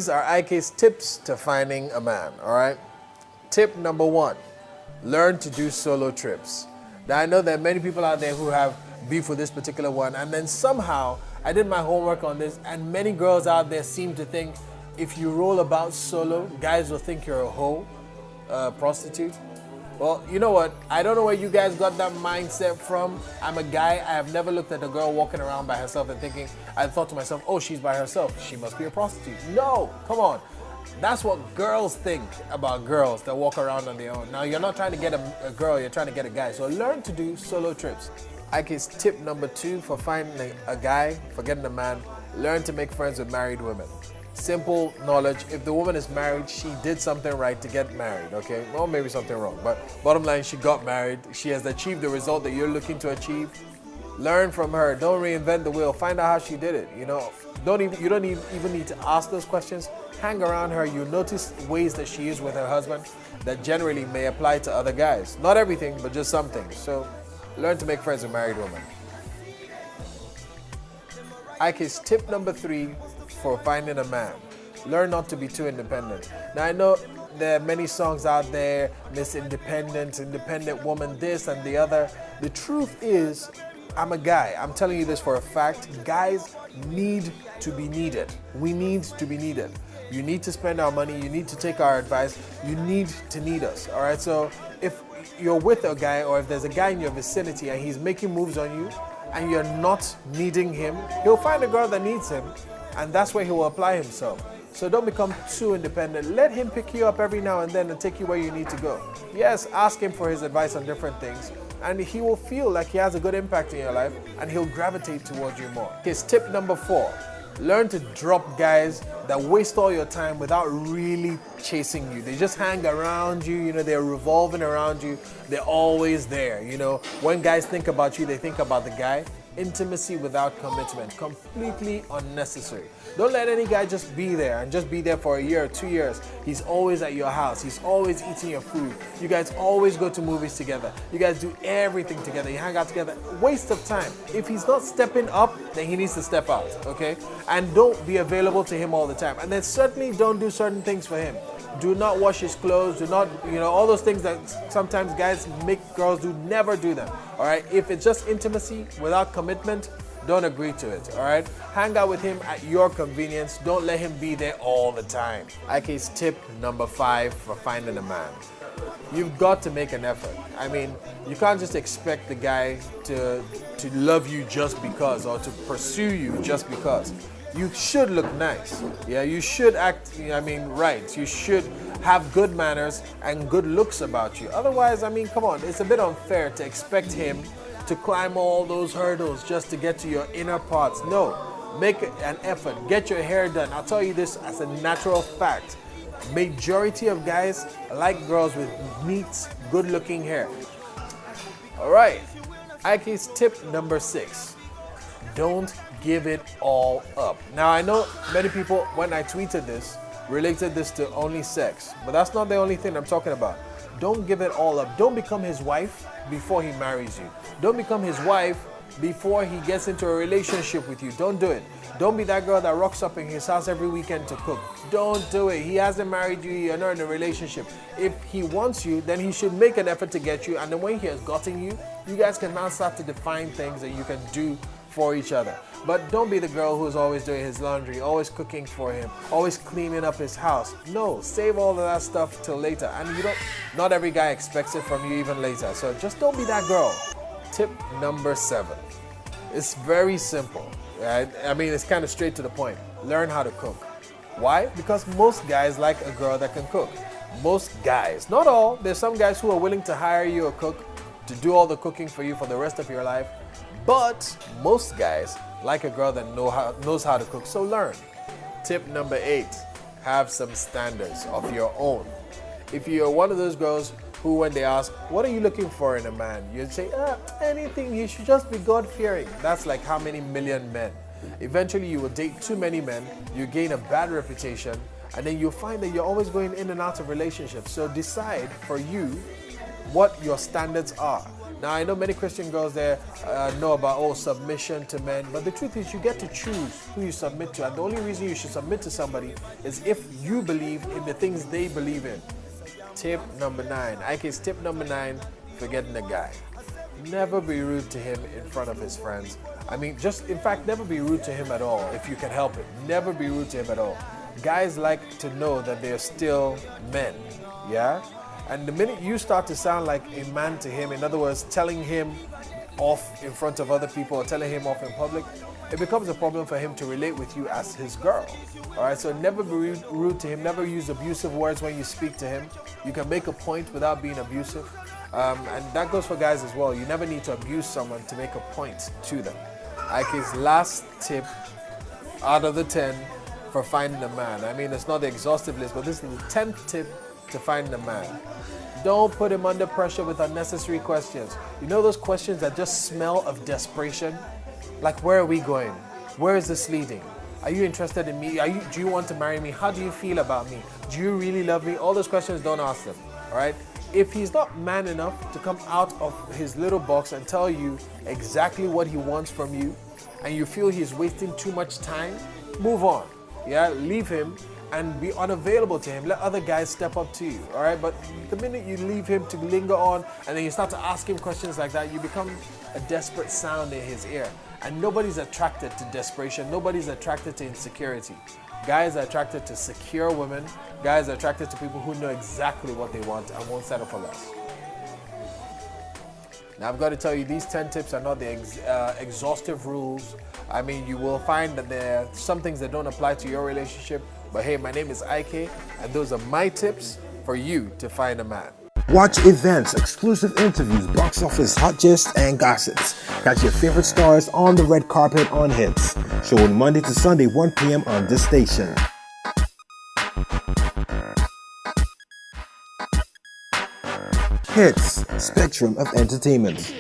These are IK's tips to finding a man, all right? Tip number 1, learn to do solo trips. Now, I know there are many people out there who have beef with this particular one, and then somehow I did my homework on this, and many girls out there seem to think if you roll about solo, guys will think you're a hoe, prostitute. Well, you know what? I don't know where you guys got that mindset from. I'm a guy. I have never looked at a girl walking around by herself and thinking, I thought to myself, oh, she's by herself. She must be a prostitute. No, come on. That's what girls think about girls that walk around on their own. Now, you're not trying to get a girl, you're trying to get a guy. So learn to do solo trips. Ike's tip number 2 for finding a guy, for getting a man, learn to make friends with married women. Simple knowledge, if the woman is married, she did something right to get married, okay? Well, maybe something wrong, but bottom line, she got married. She has achieved the result that you're looking to achieve. Learn from her. Don't reinvent the wheel. Find out how she did it, you know? You don't even need to ask those questions. Hang around her. You notice ways that she is with her husband that generally may apply to other guys. Not everything, but just some things. So learn to make friends with married women. Ike's tip number 3 for finding a man. Learn not to be too independent. Now, I know there are many songs out there, Miss Independent, independent woman, this and the other. The truth is, I'm a guy. I'm telling you this for a fact. Guys need to be needed. We need to be needed. You need to spend our money. You need to take our advice. You need to need us. All right. So if you're with a guy, or if there's a guy in your vicinity and he's making moves on you and you're not needing him, he'll find a girl that needs him, and that's where he will apply himself. So don't become too independent. Let him pick you up every now and then and take you where you need to go. Yes, ask him for his advice on different things, and he will feel like he has a good impact in your life, and he'll gravitate towards you more. His tip number 4, learn to drop guys that waste all your time without really chasing you. They just hang around you, you know, they're revolving around you. They're always there, you know. When guys think about you, they think about the guy. Intimacy without commitment, completely unnecessary. Don't let any guy just be there and just be there for a year or 2 years. He's always at your house. He's always eating your food. You guys always go to movies together. You guys do everything together. You hang out together. Waste of time. If he's not stepping up, then he needs to step out, okay? And don't be available to him all the time. And then certainly don't do certain things for him. Do not wash his clothes. Do not, you know, all those things that sometimes guys make girls do, never do them. All right. If it's just intimacy without commitment, don't agree to it. All right. Hang out with him at your convenience. Don't let him be there all the time. IK's tip number 5 for finding a man. You've got to make an effort. I mean, you can't just expect the guy to love you just because, or to pursue you just because. You should look nice. Yeah, you should act, right. You should have good manners and good looks about you. Otherwise, I mean, come on, it's a bit unfair to expect him to climb all those hurdles just to get to your inner parts. No, make an effort. Get your hair done. I'll tell you this as a natural fact. Majority of guys like girls with neat, good-looking hair. All right, Ike's tip number 6. Don't give it all up. Now, I know many people, when I tweeted this, related this to only sex, but that's not the only thing I'm talking about. Don't give it all up. Don't become his wife before he marries you. Don't become his wife before he gets into a relationship with you. Don't do it. Don't be that girl that rocks up in his house every weekend to cook. Don't do it. He hasn't married you. You're not in a relationship. If he wants you, then he should make an effort to get you, and then when he has gotten you, you guys can now start to define things that you can do for each other. But don't be the girl who's always doing his laundry, always cooking for him, always cleaning up his house. No, save all of that stuff till later. And not every guy expects it from you even later. So just don't be that girl. Tip number 7. It's very simple, right? I mean, it's kind of straight to the point. Learn how to cook. Why? Because most guys like a girl that can cook. Most guys, not all. There's some guys who are willing to hire you a cook to do all the cooking for you for the rest of your life. But most guys like a girl that knows how to cook, so learn. Tip number 8, have some standards of your own. If you're one of those girls who, when they ask, what are you looking for in a man? You'd say, anything, he should just be God-fearing. That's like how many million men? Eventually you will date too many men, you gain a bad reputation, and then you'll find that you're always going in and out of relationships. So decide for you what your standards are. Now, I know many Christian girls there know about, submission to men, but the truth is you get to choose who you submit to. And the only reason you should submit to somebody is if you believe in the things they believe in. Tip number 9. Ike's tip number 9 for getting a guy. Never be rude to him in front of his friends. I mean, in fact, never be rude to him at all if you can help it. Never be rude to him at all. Guys like to know that they're still men, yeah? And the minute you start to sound like a man to him, in other words, telling him off in front of other people or telling him off in public, it becomes a problem for him to relate with you as his girl. All right, so never be rude to him. Never use abusive words when you speak to him. You can make a point without being abusive. And that goes for guys as well. You never need to abuse someone to make a point to them. Ike's last tip out of the 10 for finding a man. I mean, it's not the exhaustive list, but this is the 10th tip to finding a man. Don't put him under pressure with unnecessary questions. You know those questions that just smell of desperation? Like, where are we going? Where is this leading? Are you interested in me? Do you want to marry me? How do you feel about me? Do you really love me? All those questions, don't ask them, all right? If he's not man enough to come out of his little box and tell you exactly what he wants from you, and you feel he's wasting too much time, move on. Yeah, leave him and be unavailable to him. Let other guys step up to you, all right? But the minute you leave him to linger on and then you start to ask him questions like that, you become a desperate sound in his ear. And nobody's attracted to desperation. Nobody's attracted to insecurity. Guys are attracted to secure women. Guys are attracted to people who know exactly what they want and won't settle for less. Now, I've got to tell you, these 10 tips are not the exhaustive rules. I mean, you will find that there are some things that don't apply to your relationship. But hey, my name is Ike, and those are my tips for you to find a man. Watch events, exclusive interviews, box office hot gist, and gossips. Catch your favorite stars on the red carpet on Hits. Showing Monday to Sunday, 1 p.m. on this station. Hits, spectrum of entertainment.